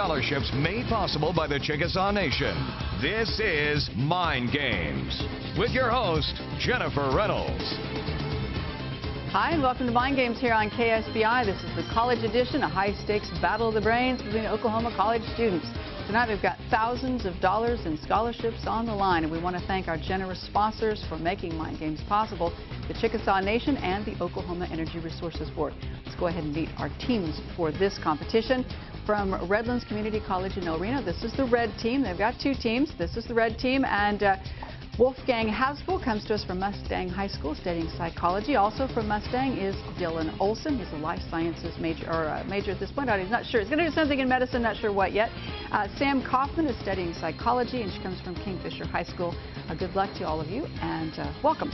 Scholarships made possible by the Chickasaw Nation. This is Mind Games with your host, Jennifer Reynolds. Hi, and welcome to Mind Games here on KSBI. This is the college edition, a high-stakes battle of the brains between Oklahoma college students. Tonight we've got thousands of dollars in scholarships on the line, and we want to thank our generous sponsors for making Mind Games possible, the Chickasaw Nation and the Oklahoma Energy Resources Board. Let's go ahead and meet our teams for this competition. From Redlands Community College in El Reno, this is the red team. They've got two teams. This is the red team, and Wolfgang Haspel comes to us from Mustang High School studying psychology. Also from Mustang is Dylan Olson. He's a life sciences major, or major at this point. He's not sure. He's going to do something in medicine, not sure what yet. Sam Kaufman is studying psychology, and she comes from Kingfisher High School. Good luck to all of you, and welcome.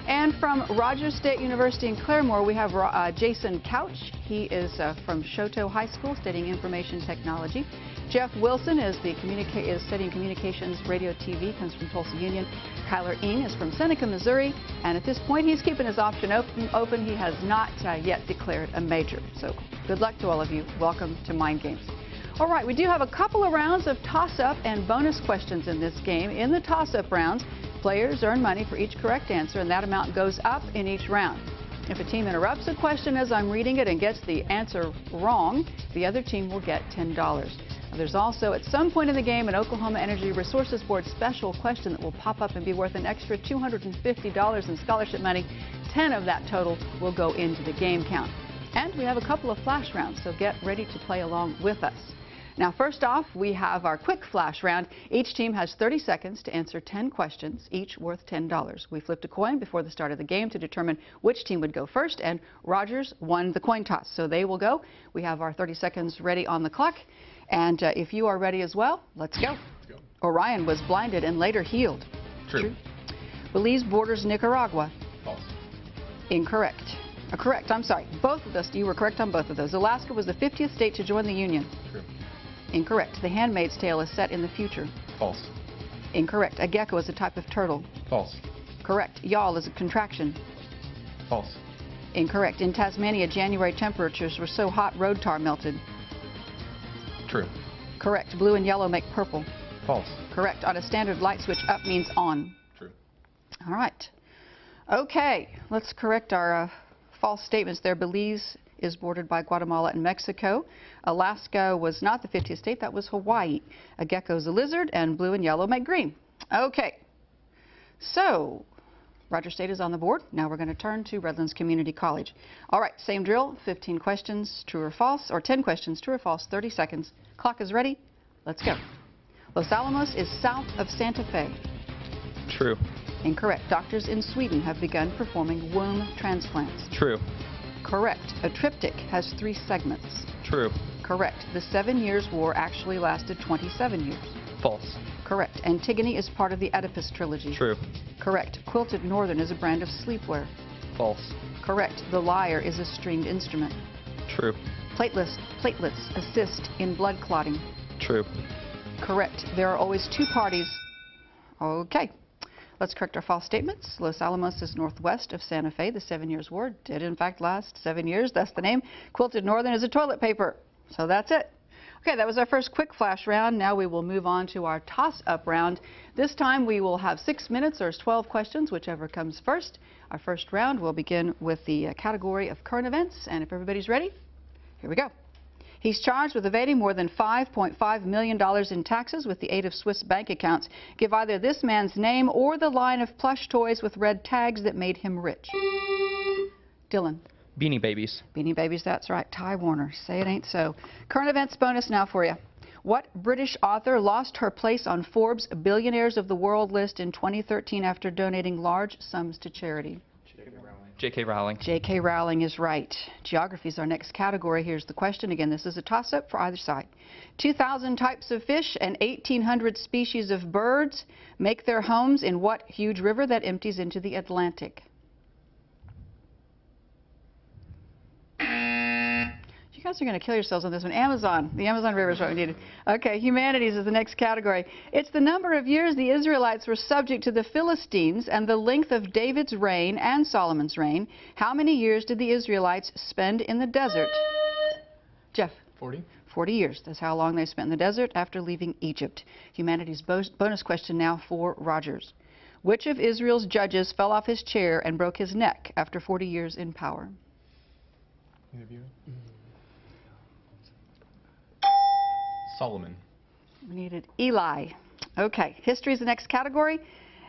And from Rogers State University in Claremore, we have Jason Couch. He is from Shoto High School studying information technology. Jeff Wilson is studying communications, radio, TV, comes from Tulsa Union. Kyler Ng is from Seneca, Missouri, and at this point he's keeping his option open. He has not yet declared a major. So good luck to all of you. Welcome to Mind Games. All right, we do have a couple of rounds of toss-up and bonus questions in this game. In the toss-up rounds, players earn money for each correct answer, and that amount goes up in each round. If a team interrupts a question as I'm reading it and gets the answer wrong, the other team will get $10. There's also, at some point in the game, an Oklahoma Energy Resources Board special question that will pop up and be worth an extra $250 in scholarship money. 10 of that total will go into the game count. And we have a couple of flash rounds, so get ready to play along with us. Now, first off, we have our quick flash round. Each team has 30 seconds to answer 10 questions, each worth $10. We flipped a coin before the start of the game to determine which team would go first, and Rogers won the coin toss, so they will go. We have our 30 seconds ready on the clock, and if you are ready as well, let's go. Orion was blinded and later healed. True. Belize borders Nicaragua. False. Incorrect. Correct, I'm sorry. Both of those, you were correct on both of those. Alaska was the 50th state to join the Union. True. Incorrect. The Handmaid's Tale is set in the future. False. Incorrect. A gecko is a type of turtle. False. Correct. Yawl is a contraction. False. Incorrect. In Tasmania, January temperatures were so hot road tar melted. True. Correct. Blue and yellow make purple. False. Correct. On a standard light switch, up means on. True. All right. Okay. Let's correct our false statements there. Belize is bordered by Guatemala and Mexico. Alaska was not the 50th state, that was Hawaii. A gecko is a lizard, and blue and yellow make green. Okay, so Rogers State is on the board. Now we're going to turn to Redlands Community College. All right, same drill, 15 questions, true or false, or 10 questions, true or false, 30 seconds. Clock is ready, let's go. Los Alamos is south of Santa Fe. True. Incorrect. Doctors in Sweden have begun performing womb transplants. True. Correct. A triptych has 3 segments. True. Correct. The 7 Years' War actually lasted 27 years. False. Correct. Antigone is part of the Oedipus trilogy. True. Correct. Quilted Northern is a brand of sleepwear. False. Correct. The lyre is a stringed instrument. True. Platelets assist in blood clotting. True. Correct. There are always 2 parties. Okay. Let's correct our false statements. Los Alamos is northwest of Santa Fe. The 7 Years' War did, in fact, last 7 years. That's the name. Quilted Northern is a toilet paper. So that's it. Okay, that was our first quick flash round. Now we will move on to our toss-up round. This time we will have 6 minutes. There's 12 questions, whichever comes first. Our first round will begin with the category of current events. And if everybody's ready, here we go. He's charged with evading more than $5.5 million in taxes with the aid of Swiss bank accounts. Give either this man's name or the line of plush toys with red tags that made him rich. Dylan. Beanie Babies. Beanie Babies, that's right. Ty Warner. Say it ain't so. Current events bonus now for you. What British author lost her place on Forbes' Billionaires of the World list in 2013 after donating large sums to charity? J.K. Rowling. J.K. Rowling is right. Geography is our next category. Here's the question again. This is a toss-up for either side. 2,000 types of fish and 1,800 species of birds make their homes in what huge river that empties into the Atlantic? You guys are going to kill yourselves on this one. Amazon. The Amazon River is what we needed. Okay, humanities is the next category. It's the number of years the Israelites were subject to the Philistines and the length of David's reign and Solomon's reign. How many years did the Israelites spend in the desert? Jeff? 40. 40 years. That's how long they spent in the desert after leaving Egypt. Humanities bonus question now for Rogers. Which of Israel's judges fell off his chair and broke his neck after 40 years in power? Solomon. We needed Eli. Okay, history is the next category.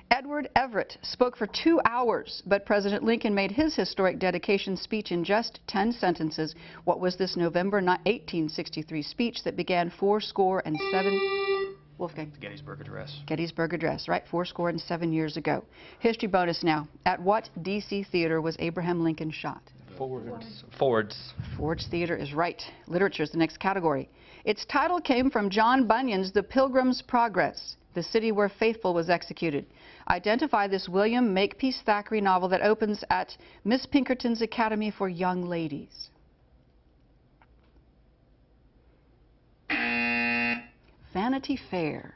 Edward Everett spoke for 2 hours, but President Lincoln made his historic dedication speech in just 10 sentences. What was this November 1863 speech that began 7 Wolfgang? The Gettysburg Address. Gettysburg Address, right, 7 years ago. History bonus now. At what D.C. theater was Abraham Lincoln shot? Ford's Theater is right. Literature is the next category. Its title came from John Bunyan's The Pilgrim's Progress, the city where Faithful was executed. Identify this William Makepeace Thackeray novel that opens at Miss Pinkerton's Academy for Young Ladies. Vanity Fair.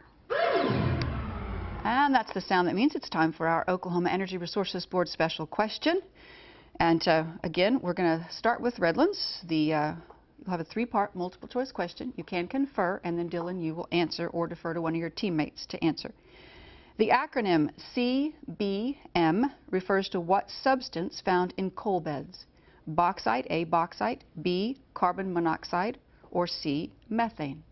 And that's the sound that means it's time for our Oklahoma Energy Resources Board special question. And again, we're going to start with Redlands. You'll have a 3-part multiple choice question. You can confer, and then Dylan, you will answer or defer to one of your teammates to answer. The acronym CBM refers to what substance found in coal beds? Bauxite, A, bauxite, B, carbon monoxide, or C, methane?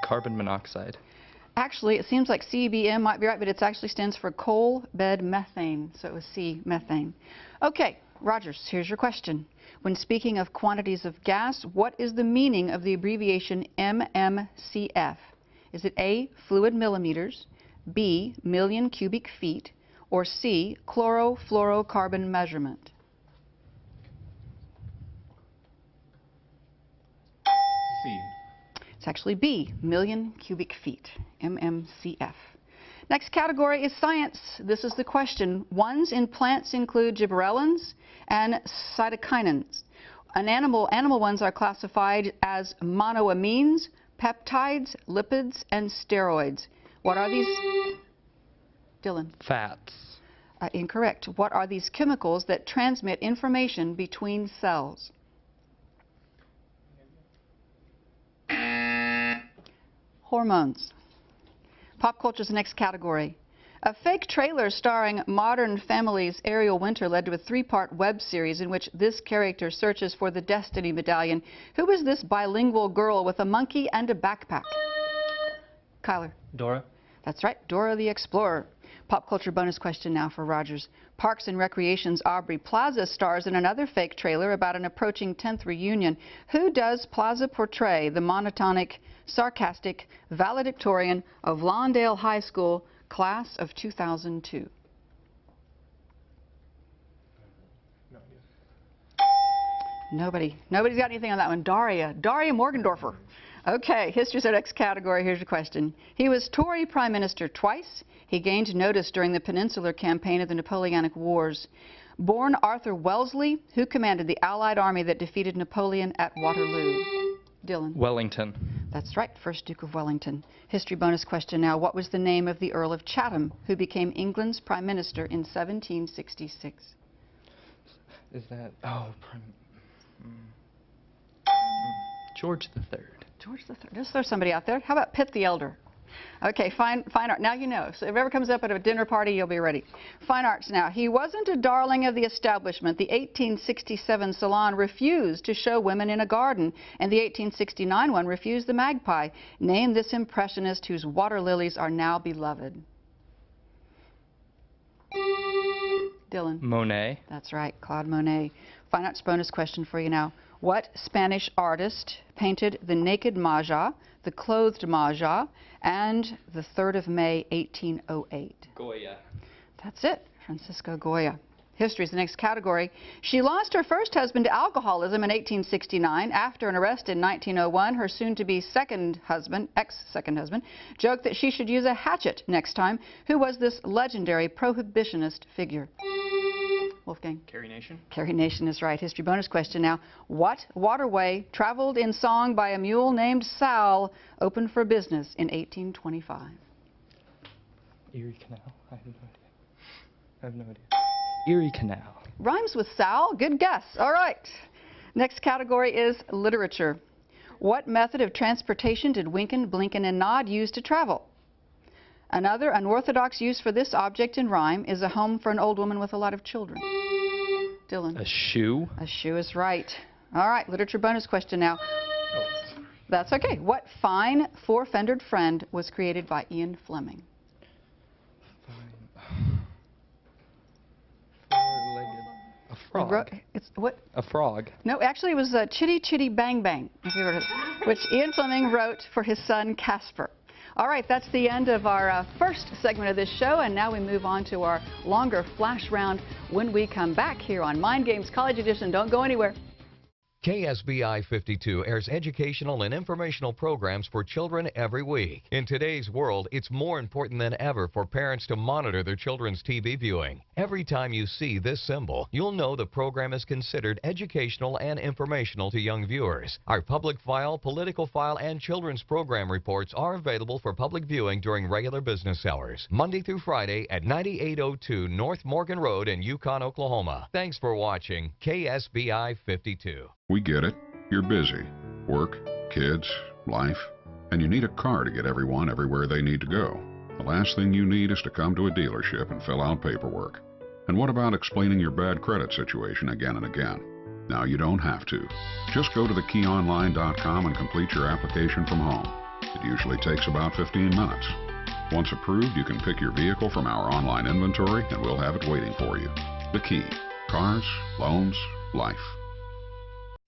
Carbon monoxide. Actually, it seems like CBM might be right, but it actually stands for coal bed methane, so it was C, methane. Okay, Rogers, here's your question. When speaking of quantities of gas, what is the meaning of the abbreviation MMCF? Is it A, fluid millimeters, B, million cubic feet, or C, chlorofluorocarbon measurement? C. It's actually B, million cubic feet, MMCF. Next category is science. This is the question. Ones in plants include gibberellins and cytokinins. Animal ones are classified as monoamines, peptides, lipids, and steroids. What are these? Dylan. Fats. Incorrect. What are these chemicals that transmit information between cells? Hormones. Pop culture is the next category. A fake trailer starring Modern Family's Ariel Winter led to a 3-part web series in which this character searches for the Destiny Medallion. Who is this bilingual girl with a monkey and a backpack? Kyler. Dora. That's right, Dora the Explorer. Pop culture bonus question now for Rogers. Parks and Recreation's Aubrey Plaza stars in another fake trailer about an approaching 10th reunion. Who does Plaza portray, the monotonic, sarcastic valedictorian of Lawndale High School, class of 2002? Nobody's got anything on that one. Daria Morgendorfer. Okay, history's our next category. Here's your question. He was Tory Prime Minister twice. He gained notice during the Peninsular Campaign of the Napoleonic Wars. Born Arthur Wellesley, who commanded the Allied army that defeated Napoleon at Waterloo? Dylan. Wellington. That's right, first Duke of Wellington. History bonus question now. What was the name of the Earl of Chatham, who became England's Prime Minister in 1766? Is that... Oh, George III. George III. Just throw somebody out there. How about Pitt the Elder? Okay, fine art. Now you know. So if it ever comes up at a dinner party, you'll be ready. Fine arts now. He wasn't a darling of the establishment. The 1867 Salon refused to show women in a garden, and the 1869 one refused the magpie. Name this impressionist whose water lilies are now beloved. Dylan. Monet. That's right, Claude Monet. Fine arts bonus question for you now. What Spanish artist painted the naked Maja, the clothed Maja, and the 3rd of May, 1808? Goya. That's it, Francisco Goya. History is the next category. She lost her first husband to alcoholism in 1869. After an arrest in 1901, her soon-to-be ex-second husband, joked that she should use a hatchet next time. Who was this legendary prohibitionist figure? Wolfgang. Carrie Nation. Carrie Nation is right. History bonus question now. What waterway traveled in song by a mule named Sal opened for business in 1825? Erie Canal. I have no idea. Erie Canal. Rhymes with Sal. Good guess. All right. Next category is literature. What method of transportation did Winkin, Blinkin, and Nod use to travel? Another unorthodox use for this object in rhyme is a home for an old woman with a lot of children. Dylan. A shoe? A shoe is right. All right, literature bonus question now. That's okay. What fine four-fendered friend was created by Ian Fleming? A frog. It's what? A frog. No, actually it was Chitty Chitty Bang Bang, if you heard of it, which Ian Fleming wrote for his son Casper. All right, that's the end of our first segment of this show, and now we move on to our longer flash round when we come back here on Mind Games College Edition. Don't go anywhere. KSBI 52 airs educational and informational programs for children every week. In today's world, it's more important than ever for parents to monitor their children's TV viewing. Every time you see this symbol, you'll know the program is considered educational and informational to young viewers. Our public file, political file, and children's program reports are available for public viewing during regular business hours, Monday through Friday at 9802 North Morgan Road in Yukon, Oklahoma. Thanks for watching KSBI 52. We get it. You're busy. Work, kids, life, and you need a car to get everyone everywhere they need to go. The last thing you need is to come to a dealership and fill out paperwork. And what about explaining your bad credit situation again and again? Now you don't have to. Just go to thekeyonline.com and complete your application from home. It usually takes about 15 minutes. Once approved, you can pick your vehicle from our online inventory and we'll have it waiting for you. The Key. Cars, loans, life.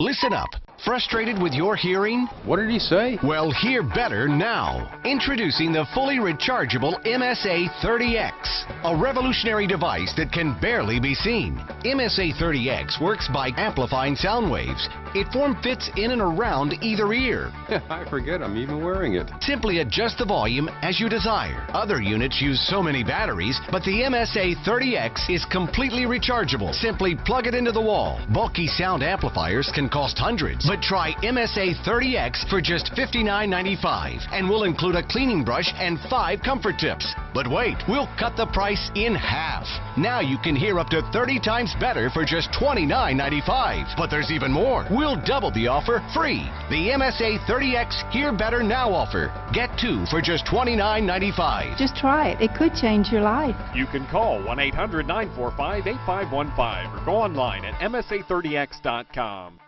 Listen up. Frustrated with your hearing? What did he say? Well, hear better now. Introducing the fully rechargeable MSA-30X, a revolutionary device that can barely be seen. MSA-30X works by amplifying sound waves. It form-fits in and around either ear. I forget I'm even wearing it. Simply adjust the volume as you desire. Other units use so many batteries, but the MSA-30X is completely rechargeable. Simply plug it into the wall. Bulky sound amplifiers can cost hundreds, but try MSA-30X for just $59.95, and we'll include a cleaning brush and 5 comfort tips. But wait, we'll cut the price in half. Now you can hear up to 30 times better for just $29.95. But there's even more. We'll double the offer free. The MSA-30X Hear Better Now offer. Get 2 for just $29.95. Just try it. It could change your life. You can call 1-800-945-8515 or go online at MSA30X.com.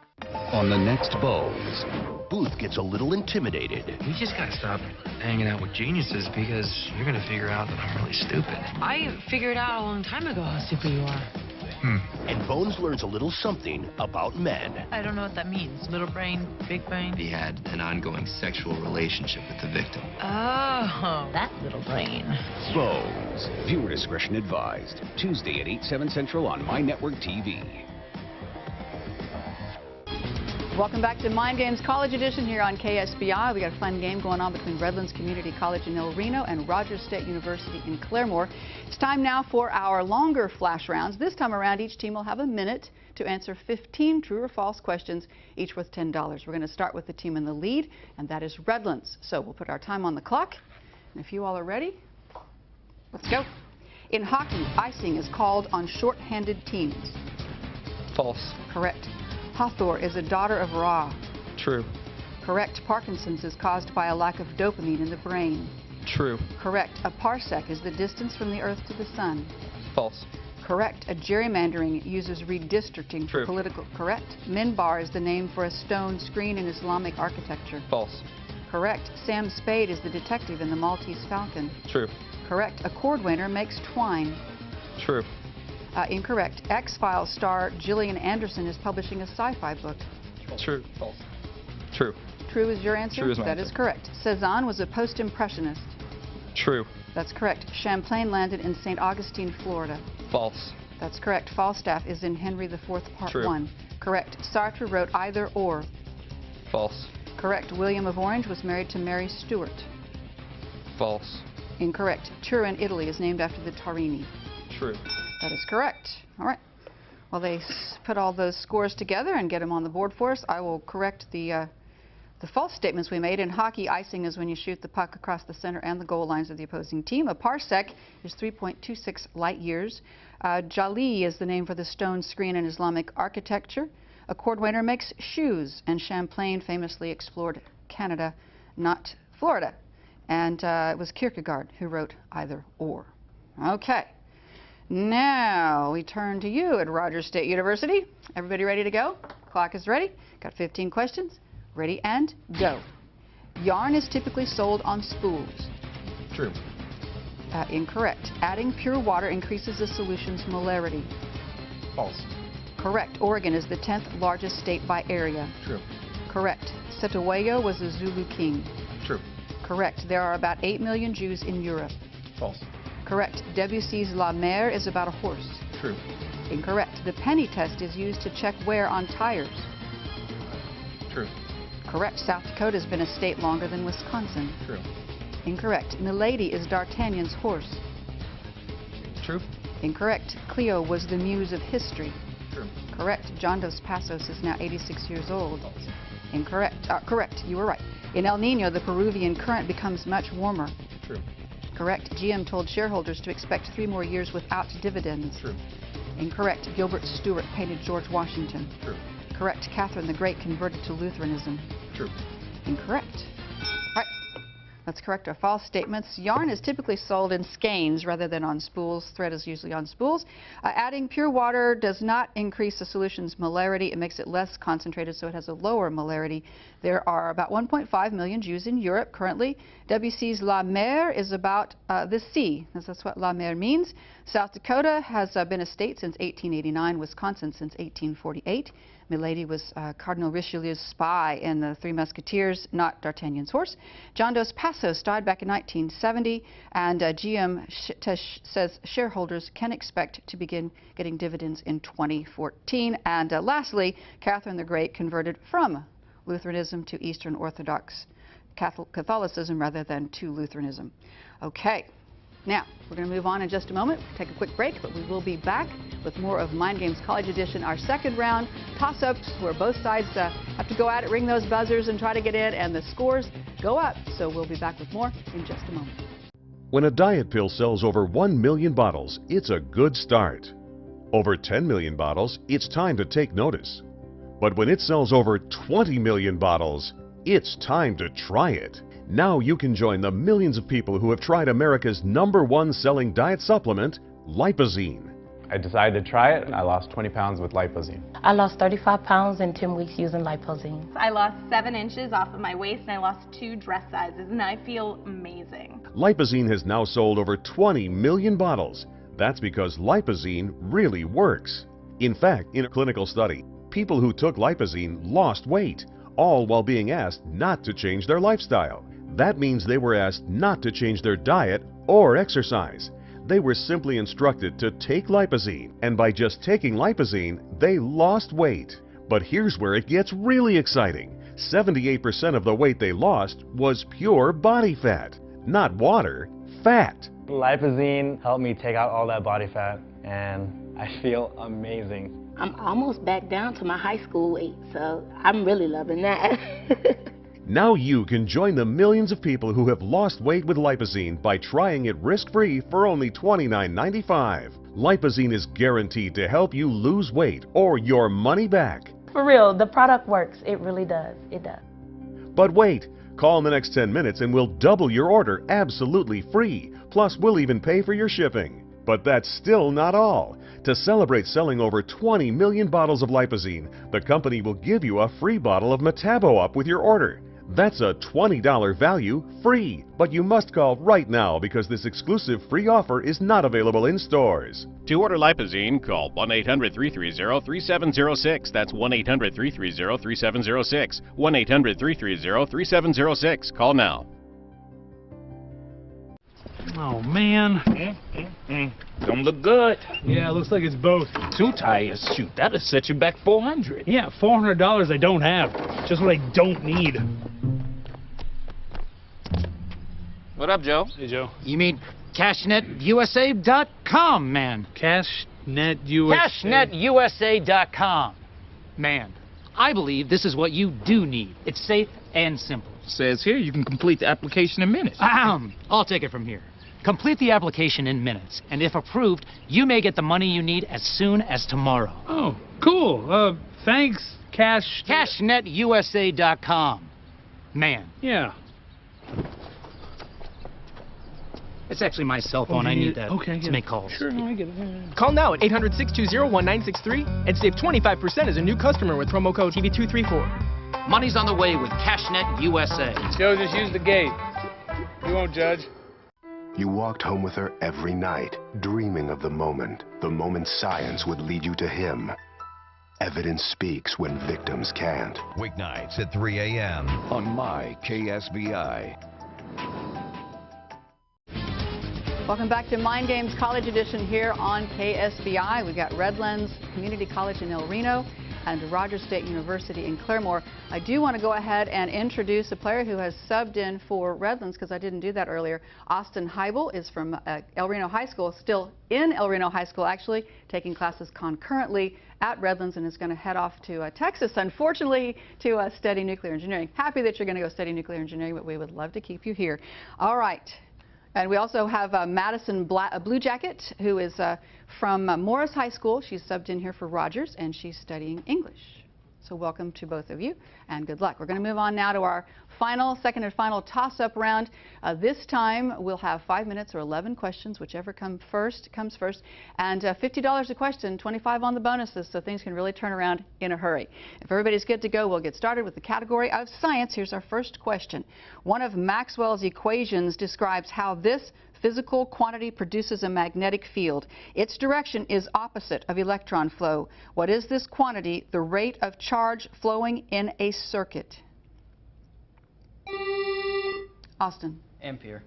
On the next Bose, Booth gets a little intimidated. You just gotta stop hanging out with geniuses because you're gonna figure out that I'm really stupid. I figured out a long time ago how stupid you are. And Bones learns a little something about men. I don't know what that means. Little brain, big brain. He had an ongoing sexual relationship with the victim. Oh, that little brain. Bose. Viewer discretion advised. Tuesday at 8/7 Central on My Network TV. Welcome back to Mind Games College Edition here on KSBI. We got a fun game going on between Redlands Community College in El Reno and Rogers State University in Claremore. It's time now for our longer flash rounds. This time around, each team will have a minute to answer 15 true or false questions, each worth $10. We're going to start with the team in the lead, and that is Redlands. So we'll put our time on the clock. And if you all are ready, let's go. In hockey, icing is called on short-handed teams. False. Correct. Hathor is a daughter of Ra. True. Correct. Parkinson's is caused by a lack of dopamine in the brain. True. Correct. A parsec is the distance from the Earth to the Sun. False. Correct. A gerrymandering uses redistricting for True. political. Correct. Minbar is the name for a stone screen in Islamic architecture. False. Correct. Sam Spade is the detective in The Maltese Falcon. True. Correct. A cordwainer makes twine. True. Incorrect. X-Files star Gillian Anderson is publishing a sci-fi book. True. False. True. True is your answer? True is my That answer. is correct. Cezanne was a post-impressionist. True. That's correct. Champlain landed in St. Augustine, Florida. False. That's correct. Falstaff is in Henry IV, Part True. 1. Correct. Sartre wrote Either or. False. Correct. William of Orange was married to Mary Stuart. False. Incorrect. Turin, Italy is named after the Tarini. True. That is correct. All right. While they put all those scores together and get them on the board for us, I will correct the The false statements we made: in hockey, icing is when you shoot the puck across the center and the goal lines of the opposing team. A parsec is 3.26 light years. Jali is the name for the stone screen in Islamic architecture. A cordwainer makes shoes, and Champlain famously explored Canada, not Florida. And it was Kierkegaard who wrote either or. Okay. Now we turn to you at Rogers State University. Everybody ready to go? Clock is ready. Got 15 questions. Ready and go. Yarn is typically sold on spools. True. Incorrect. Adding pure water increases the solution's molarity. False. Correct. Oregon is the 10th largest state by area. True. Correct. Cetawaya was the Zulu king. True. Correct. There are about 8 million Jews in Europe. False. Correct. Debussy's La Mer is about a horse. True. Incorrect. The penny test is used to check wear on tires. True. Correct. South Dakota has been a state longer than Wisconsin. True. Incorrect. Milady is D'Artagnan's horse. True. Incorrect. Cleo was the muse of history. True. Correct. John Dos Passos is now 86 years old. False. Incorrect. Correct. You were right. In El Nino, the Peruvian current becomes much warmer. True. Correct. GM told shareholders to expect 3 more years without dividends. True. Incorrect. Gilbert Stuart painted George Washington. True. Correct. Catherine the Great converted to Lutheranism. True. Incorrect. All right. Let's correct our false statements. Yarn is typically sold in skeins rather than on spools. Thread is usually on spools. Adding pure water does not increase the solution's molarity. It makes it less concentrated, so it has a lower molarity. There are about 1.5 million Jews in Europe currently. WC's La Mer is about the sea. That's what La Mer means. South Dakota has been a state since 1889, Wisconsin since 1848. Milady was Cardinal Richelieu's spy in the Three Musketeers, not D'Artagnan's horse. John Dos Passos died back in 1970, and GM says shareholders can expect to begin getting dividends in 2014. And lastly, Catherine the Great converted from Lutheranism to Eastern Orthodox Catholicism rather than to Lutheranism. Okay. Now, we're going to move on in just a moment. Take a quick break, but we will be back with more of Mind Games College Edition, our second round. Toss-ups where both sides have to go at it, ring those buzzers, and try to get in, and the scores go up. So we'll be back with more in just a moment. When a diet pill sells over 1 million bottles, it's a good start. Over 10 million bottles, it's time to take notice. But when it sells over 20 million bottles, it's time to try it. Now you can join the millions of people who have tried America's #1 selling diet supplement, Lipozene. I decided to try it, and I lost 20 pounds with Lipozene. I lost 35 pounds in 10 weeks using Lipozene. I lost 7 inches off of my waist, and I lost 2 dress sizes, and I feel amazing. Lipozene has now sold over 20 million bottles. That's because Lipozene really works. In fact, in a clinical study, people who took Lipozene lost weight, all while being asked not to change their lifestyle. That means they were asked not to change their diet or exercise. They were simply instructed to take Lipozene, and by just taking Lipozene, they lost weight. But here's where it gets really exciting. 78% of the weight they lost was pure body fat. Not water, fat. Lipozene helped me take out all that body fat, and I feel amazing. I'm almost back down to my high school weight, so I'm really loving that. Now you can join the millions of people who have lost weight with Lipozene by trying it risk-free for only $29.95. Lipozene is guaranteed to help you lose weight or your money back. For real, the product works. It really does. It does. But wait, call in the next 10 minutes and we'll double your order absolutely free. Plus, we'll even pay for your shipping. But that's still not all. To celebrate selling over 20 million bottles of Lipozene, the company will give you a free bottle of Metabo-Up with your order. That's a $20 value free, but you must call right now because this exclusive free offer is not available in stores. To order Lipozene, call 1-800-330-3706. That's 1-800-330-3706. 1-800-330-3706. Call now. Oh, man. Don't look good. Yeah, it looks like it's both. 2 tires. Shoot, that'll set you back $400. Yeah, $400 I don't have. Just what I don't need. What up, Joe? Hey, Joe. You mean CashNetUSA.com, man. CashNetUSA. CashNetUSA.com. Man, I believe this is what you do need. It's safe, and simple. Says here you can complete the application in minutes. I'll take it from here. Complete the application in minutes, and if approved, you may get the money you need as soon as tomorrow. Oh, cool. Thanks, Cash... CashNetUSA.com. Man. Yeah. It's actually my cell phone. I need that to make calls. Sure, no, I get it. Call now at 800-620-1963 and save 25% as a new customer with promo code TV234. Money's on the way with CashNet USA. Joe, just use the gate. You won't judge. You walked home with her every night, dreaming of the moment science would lead you to him. Evidence speaks when victims can't. Weeknights at 3 a.m. on my KSBI. Welcome back to Mind Games College Edition here on KSBI. We've got Redlands Community College in El Reno and Rogers State University in Claremore. I do want to go ahead and introduce a player who has subbed in for Redlands because I didn't do that earlier. Austin Heibel is from El Reno High School, still in El Reno High School actually, taking classes concurrently at Redlands and is going to head off to Texas, unfortunately, to study nuclear engineering. Happy that you're going to go study nuclear engineering, but we would love to keep you here. All right. And we also have Madison Blue Jacket, who is from Morris High School. She's subbed in here for Rogers, and she's studying English. So welcome to both of you, and good luck. We're going to move on now to our second and final toss-up round. This time, we'll have 5 minutes or 11 questions, whichever comes first, and $50 a question, 25 on the bonuses, so things can really turn around in a hurry. If everybody's good to go, we'll get started with the category of science. Here's our first question. One of Maxwell's equations describes how this physical quantity produces a magnetic field. Its direction is opposite of electron flow. What is this quantity, the rate of charge flowing in a circuit? Austin. Ampere.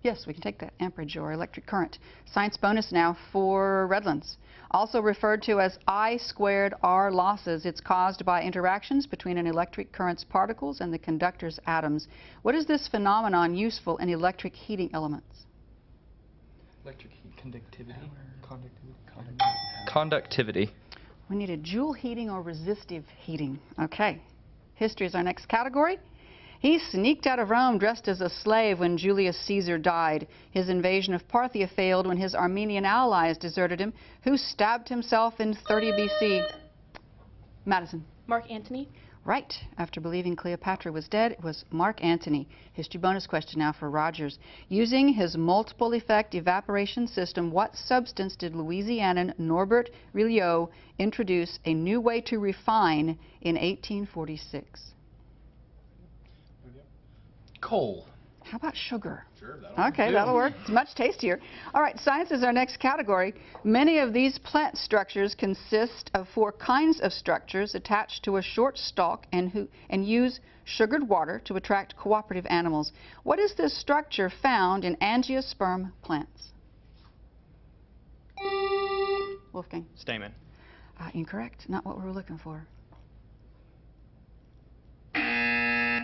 Yes, we can take that, amperage or electric current. Science bonus now for Redlands. Also referred to as I²R losses. It's caused by interactions between an electric current's particles and the conductor's atoms. What is this phenomenon useful in electric heating elements? Electric heat conductivity. Conductivity. We need a Joule heating or resistive heating. Okay. History is our next category. He sneaked out of Rome dressed as a slave when Julius Caesar died. His invasion of Parthia failed when his Armenian allies deserted him. Who stabbed himself in 30 BC? Madison. Mark Antony. Right. After believing Cleopatra was dead, it was Mark Antony. History bonus question now for Rogers. Using his multiple effect evaporation system, what substance did Louisianan Norbert Rilliot introduce a new way to refine in 1846? Coal. How about sugar? Sure, that'll work. It's much tastier. All right, science is our next category. Many of these plant structures consist of 4 kinds of structures attached to a short stalk and use sugared water to attract cooperative animals. What is this structure found in angiosperm plants? Wolfgang. Stamen. Incorrect. Not what we were looking for.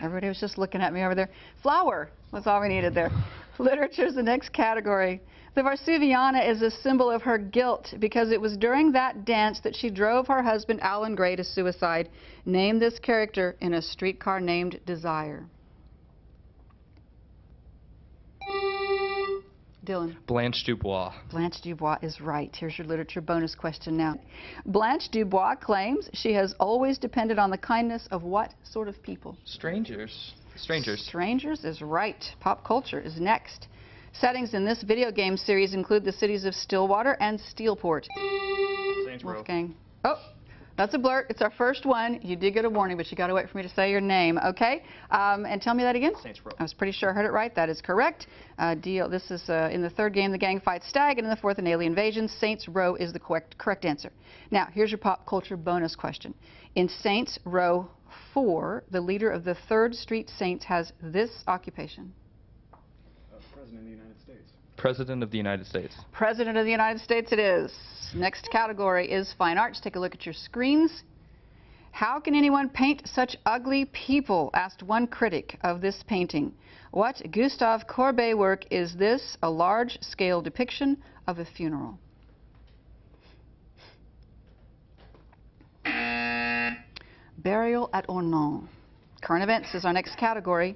Everybody was just looking at me over there. Flower was all we needed there. Literature is the next category. The Varsuviana is a symbol of her guilt because it was during that dance that she drove her husband Alan Gray to suicide. Name this character in A Streetcar Named Desire. Dylan. Blanche Dubois. Blanche Dubois is right. Here's your literature bonus question now. Blanche Dubois claims she has always depended on the kindness of what sort of people? Strangers. Strangers is right. Pop culture is next. Settings in this video game series include the cities of Stillwater and Steelport. Saints Row. Wolfgang. Oh, that's a blurt. It's our first one. You did get a warning, but you got to wait for me to say your name, okay? And tell me that again. Saints Row. I was pretty sure I heard it right. That is correct. This is in the 3rd game, the gang fights Stag, and in the 4th, an alien invasion. Saints Row is the correct answer. Now, here's your pop culture bonus question. In Saints Row 4, the leader of the 3rd Street Saints has this occupation. President of the United States. President of the United States. President of the United States it is. Next category is fine arts. Take a look at your screens. How can anyone paint such ugly people? Asked one critic of this painting. What Gustave Courbet work is this? A large-scale depiction of a funeral. Burial at Ornans. Current events is our next category.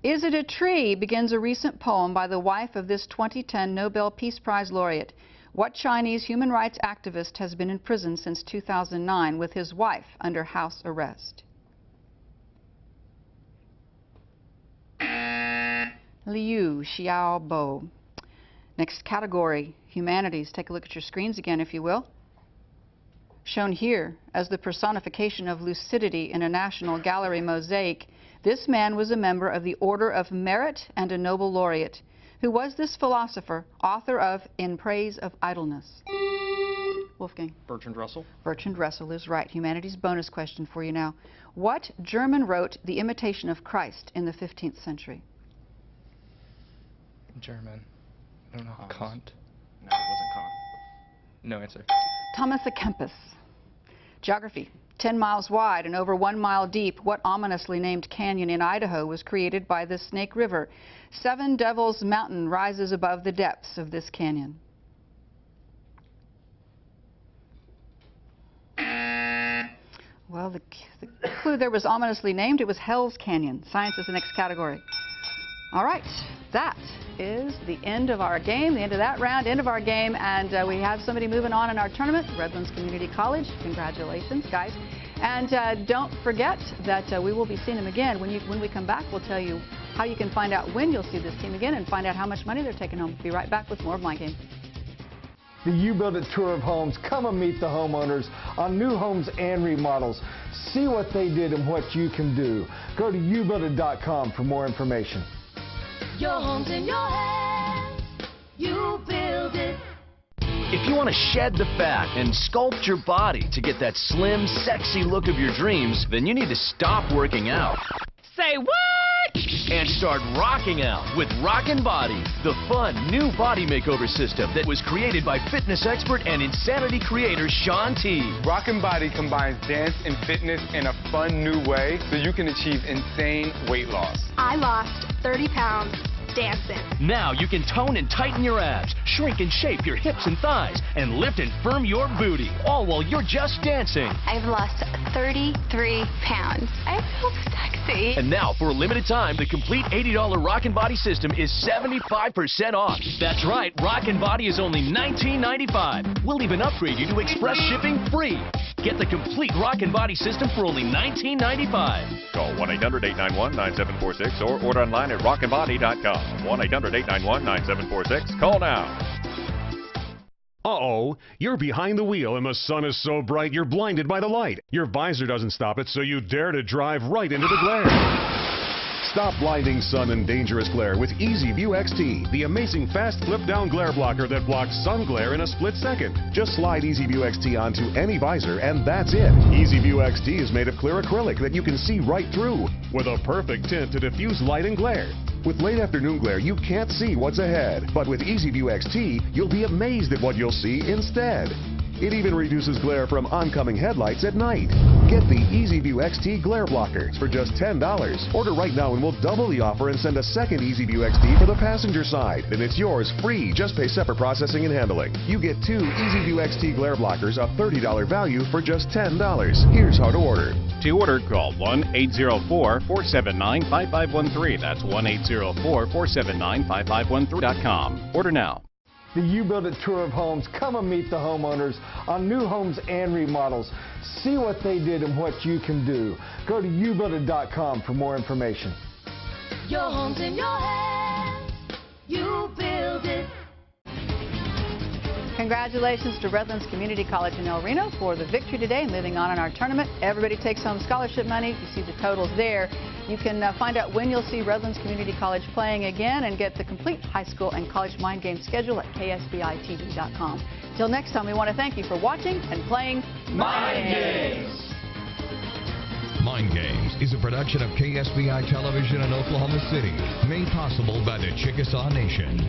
Is It a Tree begins a recent poem by the wife of this 2010 Nobel Peace Prize laureate. What Chinese human rights activist has been in prison since 2009 with his wife under house arrest? Liu Xiaobo. Next category, humanities. Take a look at your screens again, if you will. Shown here as the personification of lucidity in a National Gallery mosaic, this man was a member of the Order of Merit and a Nobel laureate. Who was this philosopher, author of In Praise of Idleness? Wolfgang. Bertrand Russell. Bertrand Russell is right. Humanities bonus question for you now. What German wrote The Imitation of Christ in the 15th century? German. I don't know. Kant. No, it wasn't Kant. No answer. Thomas à Kempis. Geography. 10 miles wide and over 1 mile deep, what ominously named canyon in Idaho was created by the Snake River? Seven Devils Mountain rises above the depths of this canyon. Well, the clue there was ominously named. It was Hell's Canyon. Science is the next category. All right, that is the end of our game, the end of that round, end of our game, and we have somebody moving on in our tournament, Redlands Community College. Congratulations, guys. And don't forget that we will be seeing them again. When we come back, we'll tell you how you can find out when you'll see this team again and find out how much money they're taking home. Be right back with more of My Game. The You Build It Tour of Homes. Come and meet the homeowners on new homes and remodels. See what they did and what you can do. Go to youbuildit.com for more information. Your home's in your hands. You build it. If you want to shed the fat and sculpt your body to get that slim, sexy look of your dreams, then you need to stop working out. Say what? And start rocking out with Rockin' Body, the fun new body makeover system that was created by fitness expert and Insanity creator Shaun T. Rockin' Body combines dance and fitness in a fun new way so you can achieve insane weight loss. I lost 30 pounds dancing. Now you can tone and tighten your abs, shrink and shape your hips and thighs, and lift and firm your booty, all while you're just dancing. I've lost 33 pounds. I feel sexy. And now, for a limited time, the complete $80 Rockin' Body system is 75% off. That's right, Rockin' Body is only $19.95. We'll even upgrade you to express shipping free. Get the complete Rockin' Body system for only $19.95. Call 1-800-891-9746 or order online at rockinbody.com. 1-800-891-9746. Call now. Uh-oh, you're behind the wheel and the sun is so bright you're blinded by the light. Your visor doesn't stop it, so you dare to drive right into the glare. Stop blinding sun and dangerous glare with Easy View XT, the amazing fast flip-down glare blocker that blocks sun glare in a split second. Just slide Easy View XT onto any visor and that's it. Easy View XT is made of clear acrylic that you can see right through, with a perfect tint to diffuse light and glare. With late afternoon glare, you can't see what's ahead. But with Easy View XT, you'll be amazed at what you'll see instead. It even reduces glare from oncoming headlights at night. Get the Easy View XT glare blockers for just $10. Order right now and we'll double the offer and send a second Easy View XT for the passenger side. Then it's yours free. Just pay separate processing and handling. You get two Easy View XT glare blockers, a $30 value for just $10. Here's how to order. To order, call 1-804-479-5513. That's 1-804-479-5513.com. Order now. The You Build It Tour of Homes. Come and meet the homeowners on new homes and remodels. See what they did and what you can do. Go to youbuildit.com for more information. Your home's in your hands. You build it. Congratulations to Redlands Community College in El Reno for the victory today. Moving on in our tournament, everybody takes home scholarship money. You see the totals there. You can find out when you'll see Redlands Community College playing again and get the complete high school and college mind game schedule at ksbitv.com. Till next time, we want to thank you for watching and playing Mind Games. Mind Games is a production of KSBI Television in Oklahoma City, made possible by the Chickasaw Nation.